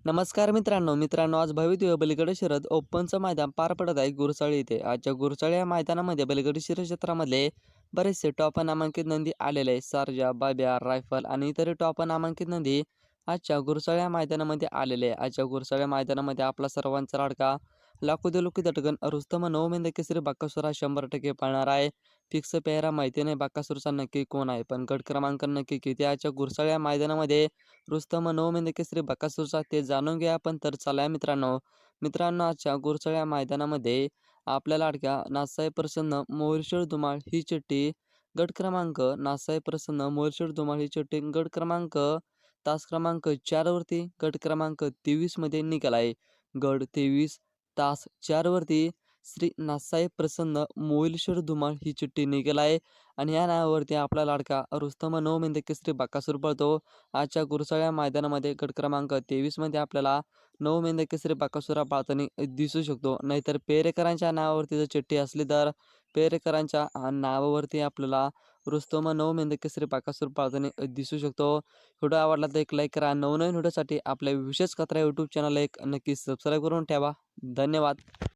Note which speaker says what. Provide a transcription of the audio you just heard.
Speaker 1: नमस्कार मित्रांनो आज भव्य बलीगड शर्यत ओपनचं मैदान पार पडत आहे गुरसाळी इथे. आजच्या गुरसाळी या मैदानामध्ये बलीगड शर्यत क्षेत्रामधले बरेचसे टॉप नामांकित नंदी आलेले आहेत. सर्जा, बाब्या, रायफल आणि इतर टॉप नामांकित नंदी आजच्या गुरसाळी या मैदानामध्ये आलेले आहे. आजच्या गुरसाळी या मैदानामध्ये आपला सर्वांचा लाडका लाखो दिलोकी दटकन रुस्तम नवमेंद केसरी बकासूर हा 100% पाळणार आहे. फिक्स पेहरा माहिती नाही बकासूरचा नक्की कोण आहे, पण गट क्रमांक नक्की किती आजच्या गुरसाळी या मैदानामध्ये रुस्तम नवमेंद केसरी बकासूरचा ते जाणून घ्या आपण. तर चला मित्रांनो आजच्या गुरसाळ्या मैदानामध्ये आपल्या लाडक्या नासाहेब प्रसन्न मोरशेड धुमाळ ही चिठ्ठी गट क्रमांक नासाहेब प्रसन्न मोरशेड धुमाळ ही चिठ्ठी गट क्रमांक तास क्रमांक 4 वरती गट क्रमांक 23 मध्ये निघाला आहे. गट 23 तास 4 वरती श्री नासाहेब प्रसन्न मोरशेड धुमाळ ही चिठ्ठी निघाला आहे आणि या नावावरती आपला लाडका रुस्तम नवमेंद केसरी बकासूर पळतो. आजच्या गुरसाळ्या मैदानामध्ये गट क्रमांक 23 मध्ये आपल्याला नवमेंद केसरी बकासूर पाळताना दिसू शकतो. नाहीतर पेरेकरांच्या नावावरती जर चिठ्ठी असली तर पेरेकरांच्या नावावरती आपल्याला रुस्तम नवमेंद केसरी बकासूर पाळताना दिसू शकतो. व्हिडिओ आवडला तर एक लाईक करा. नवनवीन व्हिडिओसाठी आपल्या विशेष कथरा यूट्यूब चॅनल एक नक्की सबस्क्राईब करून ठेवा. धन्यवाद.